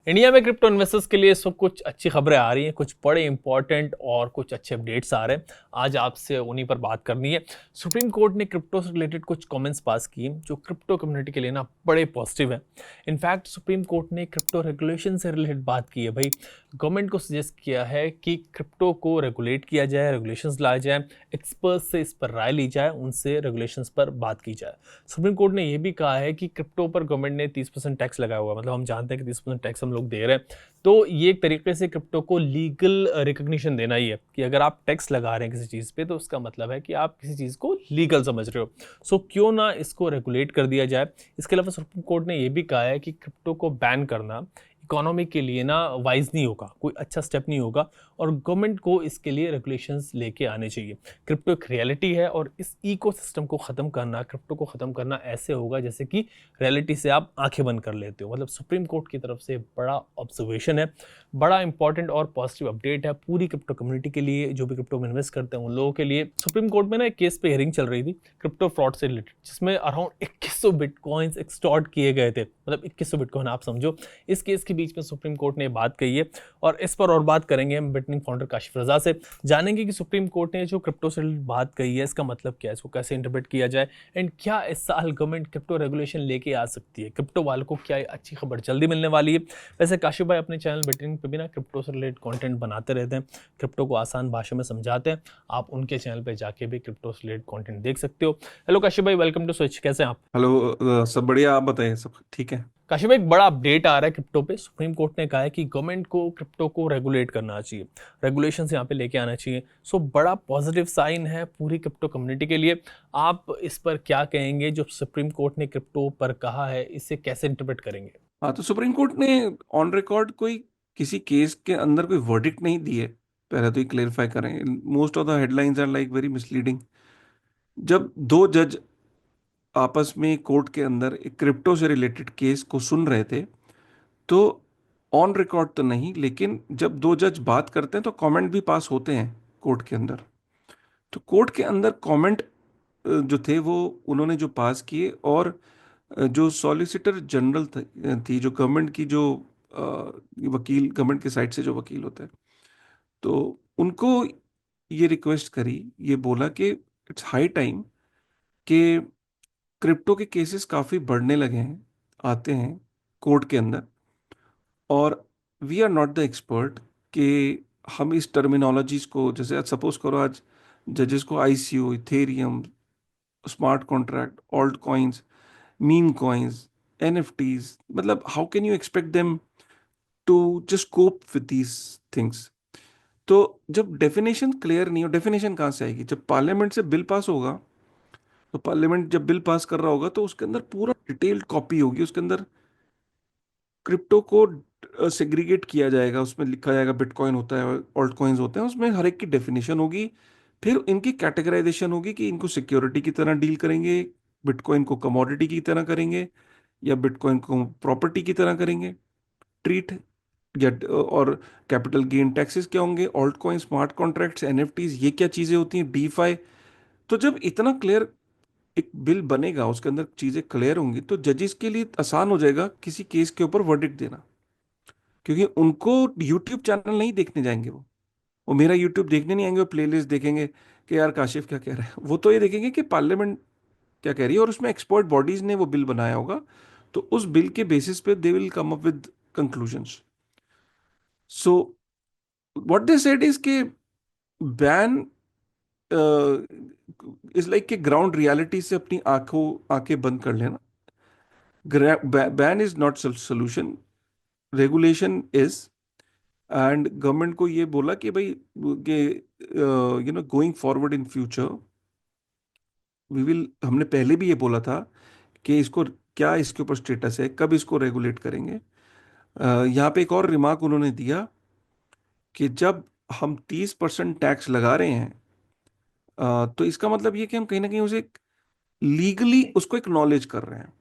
India में crypto investors के लिए इस वक्त कुछ अच्छी खबरें आ रही हैं, कुछ बड़े इंपॉर्टेंट और कुछ अच्छे अपडेट्स आ रहे हैं। आज आपसे उन्हीं पर बात करनी है। सुप्रीम कोर्ट ने क्रिप्टो से रिलेटेड कुछ कमेंट्स पास किए जो क्रिप्टो कम्युनिटी के लिए ना बड़े पॉजिटिव हैं। इनफैक्ट सुप्रीम कोर्ट ने क्रिप्टो रेगुलेशन से रिलेटेड बात की है। भाई, गवर्नमेंट को सजेस्ट किया है कि क्रिप्टो को रेगुलेट किया जाए, रेगुलेशंस लाए जाए, एक्सपर्ट्स से इस पर राय ली जाए, उनसे रेगुलेशंस पर बात की जाए। सुप्रीम कोर्ट ने यह भी कहा है कि क्रिप्टो पर गवर्नमेंट ने 30% टैक्स लगाया हुआ है, मतलब हम जानते हैं कि 30% टैक्स हम लोग दे रहे हैं। तो ये एक तरीके से क्रिप्टो को लीगल रिकग्निशन देना ही है कि अगर आप टैक्स लगा रहे हैं किसी चीज़ पे तो उसका मतलब है कि आप किसी चीज़ को लीगल समझ रहे हो। सो क्यों ना इसको रेगुलेट कर दिया जाए। इसके अलावा सुप्रीम कोर्ट ने यह भी कहा है कि क्रिप्टो को बैन करना इकोनॉमी के लिए ना वाइज नहीं होगा, कोई अच्छा स्टेप नहीं होगा, और गवर्नमेंट को इसके लिए रेगुलेशंस लेके आने चाहिए। क्रिप्टो एक रियलिटी है और इस इकोसिस्टम को ख़त्म करना, क्रिप्टो को ख़त्म करना ऐसे होगा जैसे कि रियलिटी से आप आंखें बंद कर लेते हो। मतलब सुप्रीम कोर्ट की तरफ से बड़ा ऑब्जर्वेशन है, बड़ा इंपॉर्टेंट और पॉजिटिव अपडेट है पूरी क्रिप्टो कम्युनिटी के लिए, जो भी क्रिप्टो में इन्वेस्ट करते हैं उन लोगों के लिए। सुप्रीम कोर्ट में ना एक केस पे हियरिंग चल रही थी क्रिप्टो फ्रॉड से रिलेटेड, जिसमें अराउंड 2100 बिटकॉइंस एक्सटॉर्ट किए गए थे। मतलब 2100 बिटकॉइन, आप समझो। इस केस के बीच में सुप्रीम कोर्ट ने बात कही है और इस पर और बात करेंगे हम बिटनिंग फाउंडर काशिफ रजा से। जानेंगे कि सुप्रीम कोर्ट ने जो क्रिप्टो से बात कही है इसका मतलब क्या है, इसको कैसे इंटरप्रेट किया जाए, एंड क्या इस साल गवर्नमेंट क्रिप्टो रेगुलेशन लेके आ सकती है। क्रिप्टो वालों को क्या अच्छी खबर जल्दी मिलने वाली है। वैसे काशिफ भाई अपने चैनल बिटनिंग पे भी ना क्रिप्टो से रिलेटेड कंटेंट बनाते रहते हैं, क्रिप्टो को आसान भाषा में समझाते हैं। आप उनके चैनल पे जाके भी क्रिप्टो से रिलेटेड कंटेंट देख सकते हो। हेलो काशिफ भाई, वेलकम टू स्विच। कैसे हैं आप? हेलो। सब बढ़िया। आप बताइए, सब ठीक है? काशिफ, एक बड़ा अपडेट आ रहा है क्रिप्टो पे। सुप्रीम कोर्ट ने कहा है कि गवर्नमेंट को क्रिप्टो को रेगुलेट करना चाहिए, रेगुलेशन यहाँ पे लेके आना चाहिए। सो बड़ा पॉजिटिव साइन है पूरी क्रिप्टो कम्युनिटी के लिए। आप इस पर क्या कहेंगे? जो सुप्रीम कोर्ट ने क्रिप्टो पर कहा है, इसे कैसे इंटरप्रेट करेंगे? हाँ, तो सुप्रीम कोर्ट ने ऑन रिकॉर्ड कोई किसी केस के अंदर कोई वर्डिक्ट नहीं दी है। पहले तो ये क्लेरिफाई करें, most of the headlines are like very misleading. जब दो जज आपस में कोर्ट के अंदर एक क्रिप्टो से रिलेटेड केस को सुन रहे थे, तो ऑन रिकॉर्ड तो नहीं, लेकिन जब दो जज बात करते हैं तो कमेंट भी पास होते हैं कोर्ट के अंदर। तो कोर्ट के अंदर कमेंट जो थे वो उन्होंने जो पास किए, और जो सॉलिसिटर जनरल थी, जो गवर्नमेंट की जो वकील, गवर्नमेंट के साइड से जो वकील होते हैं, तो उनको ये रिक्वेस्ट करी, ये बोला कि इट्स हाई टाइम कि क्रिप्टो के केसेस काफ़ी बढ़ने लगे हैं, आते हैं कोर्ट के अंदर, और we are not the expert कि हम इस टर्मिनोलॉजीज को, जैसे आज सपोज करो, आज जजेस को ICO, Ethereum, smart contract, alt coins, meme coins, NFTs, मतलब how can you expect them to just cope with these things? तो जब डेफिनेशन क्लियर नहीं हो, डेफिनेशन कहाँ से आएगी? जब पार्लियामेंट से बिल पास होगा, तो पार्लियामेंट जब बिल पास कर रहा होगा तो उसके अंदर पूरा डिटेल्ड कॉपी होगी, उसके अंदर क्रिप्टो को सेग्रीगेट किया जाएगा, उसमें लिखा जाएगा बिटकॉइन होता है, ऑल्ट कॉइन्स होते हैं, उसमें हर एक की डेफिनेशन होगी। फिर इनकी कैटेगराइजेशन होगी कि इनको सिक्योरिटी की तरह डील करेंगे, बिटकॉइन को कमोडिटी की तरह करेंगे, या बिटकॉइन को प्रॉपर्टी की तरह करेंगे ट्रीट, या और कैपिटल गेन टैक्सेस क्या होंगे, alt coin, smart contracts, NFTs, ये क्या चीजें होती हैं, डीफाई। तो जब इतना क्लियर एक बिल बनेगा, उसके अंदर चीजें क्लियर होंगी, तो जजेस के लिए आसान हो जाएगा किसी केस के ऊपर वर्डिक्ट देना, क्योंकि उनको यूट्यूब चैनल नहीं देखने जाएंगे। वो मेरा यूट्यूब देखने नहीं आएंगे, वो प्लेलिस्ट देखेंगे कि यार काशिफ क्या कह रहा है। वो तो ये देखेंगे कि पार्लियामेंट क्या कह रही है, और उसमें एक्सपर्ट बॉडीज ने वो बिल बनाया होगा, तो उस बिल के बेसिस पे they will come up with conclusions. So what they said is के बैन इज लाइक कि ग्राउंड रियलिटी से अपनी आंखें बंद कर लेना। Ban is not solution, regulation is. And government को ये बोला कि भाई, कि going forward in future we will, हमने पहले भी ये बोला था कि इसको, क्या इसके ऊपर स्टेटस है, कब इसको रेगुलेट करेंगे। यहाँ पे एक और रिमार्क उन्होंने दिया कि जब हम 30% टैक्स लगा रहे हैं, तो इसका मतलब ये कि हम कहीं ना कहीं उसे लीगली उसको एक्नॉलेज कर रहे हैं।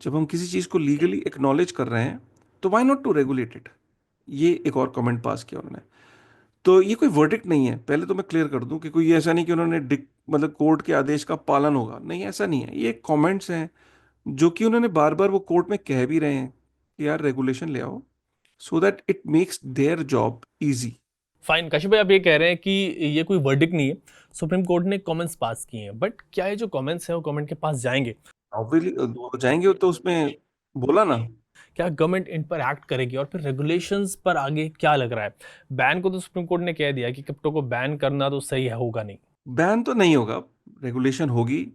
जब हम किसी चीज़ को लीगली एक्नॉलेज कर रहे हैं, तो why not to regulate it. ये एक और कमेंट पास किया उन्होंने। तो ये कोई वर्डिक्ट नहीं है, पहले तो मैं क्लियर कर दूं कि कोई ऐसा नहीं कि उन्होंने मतलब कोर्ट के आदेश का पालन होगा, नहीं, ऐसा नहीं है। ये कमेंट्स हैं जो कि उन्होंने बार बार वो कोर्ट में कह भी रहे हैं कि यार रेगुलेशन ले आओ। so that it makes their job easy. Fine, Kashif भाई आप ये कह रहे हैं कि ये कोई वर्डिक्ट नहीं है, सुप्रीम कोर्ट ने कमेंट्स पास किए हैं, बट क्या ये जो कमेंट्स हैं वो गवर्नमेंट के पास जाएंगे? ऑब्वियसली हो जाएंगे तो उसमें बोला ना। क्या गवर्नमेंट इन पर एक्ट करेगी? और फिर रेगुलेशंस पर आगे क्या लग रहा है? बैन को तो सुप्रीम कोर्ट ने कह दिया कि क्रिप्टो को बैन करना तो सही है, होगा नहीं। बैन तो नहीं होगा, रेगुलेशन होगी।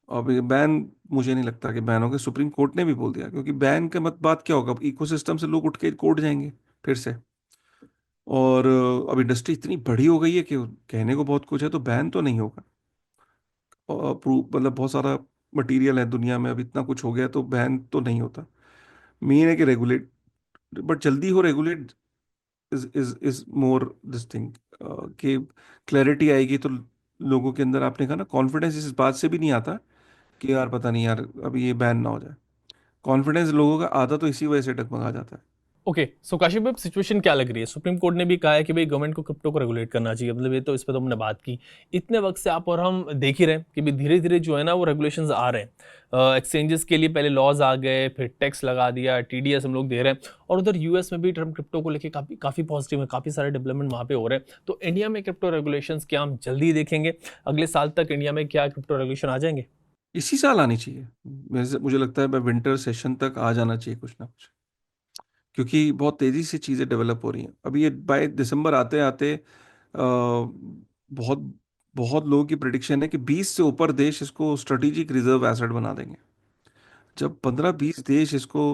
अब ये बैन, मुझे नहीं लगता कि बैन होगा, सुप्रीम कोर्ट ने भी बोल दिया, क्योंकि बैन के मत बात क्या होगा, इकोसिस्टम से लोग उठ के कोर्ट जाएंगे फिर से। और अब इंडस्ट्री इतनी बड़ी हो गई है कि कहने को बहुत कुछ है, तो बैन तो नहीं होगा। और मतलब बहुत सारा मटेरियल है दुनिया में, अब इतना कुछ हो गया तो बैन तो नहीं होता। मेन है कि रेगुलेट, बट जल्दी हो regulate is more this thing, कि क्लैरिटी आएगी तो लोगों के अंदर, आपने कहा ना, कॉन्फिडेंस इस बात से भी नहीं आता कि यार पता नहीं यार अभी ये बैन ना हो जाए। कॉन्फिडेंस लोगों का आधा तो इसी वजह से डगमगा जाता है। ओके, सो काशिफ भाई सिचुएशन क्या लग रही है? सुप्रीम कोर्ट ने भी कहा है कि भाई गवर्नमेंट को क्रिप्टो को रेगुलेट करना चाहिए, मतलब ये तो इस पर तो हमने बात की। इतने वक्त से आप और हम देख ही रहे हैं कि भाई धीरे धीरे जो है ना वो रेगुलेशंस आ रहे हैं। एक्सचेंजेस के लिए पहले लॉज आ गए, फिर टैक्स लगा दिया, टीडीएस हम लोग दे रहे हैं, और उधर यूएस में भी ट्रम्प क्रिप्टो को लेकर काफी काफी पॉजिटिव है, काफी सारे डेवलपमेंट वहाँ पे हो रहे हैं। तो इंडिया में क्रिप्टो रेगुलेशंस क्या हम जल्दी देखेंगे? अगले साल तक इंडिया में क्या क्रिप्टो रेगुलेशन आ जाएंगे? इसी साल आनी चाहिए। मुझे लगता है विंटर सेशन तक आ जाना चाहिए कुछ ना कुछ, क्योंकि बहुत तेजी से चीजें डेवलप हो रही हैं। अभी ये बाय दिसंबर आते आते बहुत बहुत लोगों की प्रिडिक्शन है कि 20 से ऊपर देश इसको स्ट्रेटेजिक रिजर्व एसेट बना देंगे। जब 15-20 देश इसको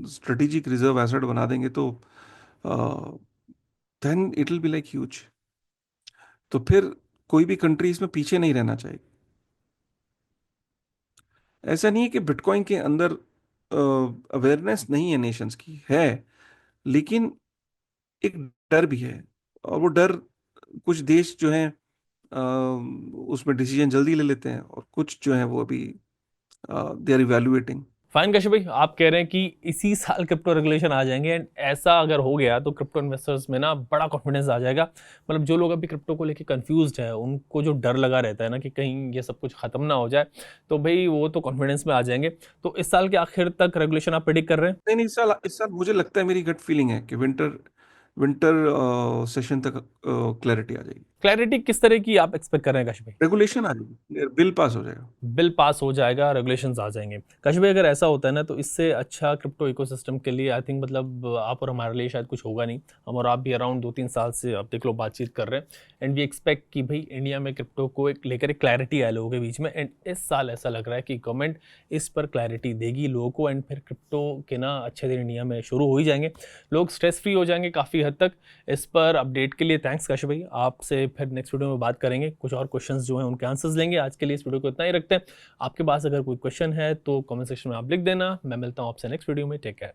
स्ट्रेटेजिक रिजर्व एसेट बना देंगे तो then it will be like huge. तो फिर कोई भी कंट्री इसमें पीछे नहीं रहना चाहिए। ऐसा नहीं है कि बिटकॉइन के अंदर अवेयरनेस नहीं है, नेशंस की है, लेकिन एक डर भी है। और वो डर, कुछ देश जो हैं उसमें डिसीजन जल्दी ले लेते हैं, और कुछ जो है वो अभी they are evaluating. Fine Kashyap भाई, आप कह रहे हैं कि इसी साल क्रिप्टो रेगुलेशन आ जाएंगे, एंड ऐसा अगर हो गया तो क्रिप्टो इन्वेस्टर्स में ना बड़ा कॉन्फिडेंस आ जाएगा। मतलब जो लोग अभी क्रिप्टो को लेके कंफ्यूज्ड है, उनको जो डर लगा रहता है ना कि कहीं ये सब कुछ खत्म ना हो जाए, तो भाई वो तो कॉन्फिडेंस में आ जाएंगे। तो इस साल के आखिर तक रेगुलेशन आप प्रेडिक्ट कर रहे हैं? नहीं नहीं, इस साल मुझे लगता है, मेरी गट फीलिंग है कि विंटर विंटर सेशन तक क्लैरिटी आ जाएगी। क्लैरिटी किस तरह की आप एक्सपेक्ट कर रहे हैं कश्यप भाई? रेगुलेशन आ जाएगी, बिल पास हो जाएगा। बिल पास हो जाएगा, रेगुलेशंस आ जाएंगे। कश्यप भाई अगर ऐसा होता है ना तो इससे अच्छा क्रिप्टो इकोसिस्टम के लिए आई थिंक, मतलब आप और हमारे लिए शायद कुछ होगा नहीं। हम और आप भी अराउंड 2-3 साल से आप देख लो बातचीत कर रहे हैं, एंड वी एक्सपेक्ट कि भाई इंडिया में क्रिप्टो को एक लेकर एक क्लैरिटी आए लोगों के बीच में। एंड इस साल ऐसा लग रहा है कि गवर्नमेंट इस पर क्लैरिटी देगी लोगों को, एंड फिर क्रिप्टो के ना अच्छे दिन इंडिया में शुरू हो ही जाएंगे। लोग स्ट्रेस फ्री हो जाएंगे काफ़ी हद तक। इस पर अपडेट के लिए थैंक्स कश्यप भाई। आपसे फिर नेक्स्ट वीडियो में बात करेंगे, कुछ और क्वेश्चंस जो हैं उनके आंसर्स लेंगे। आज के लिए इस वीडियो को इतना ही रखते हैं। आपके पास अगर कोई क्वेश्चन है तो कमेंट सेक्शन में आप लिख देना। मैं मिलता हूँ आपसे नेक्स्ट वीडियो में। Take care.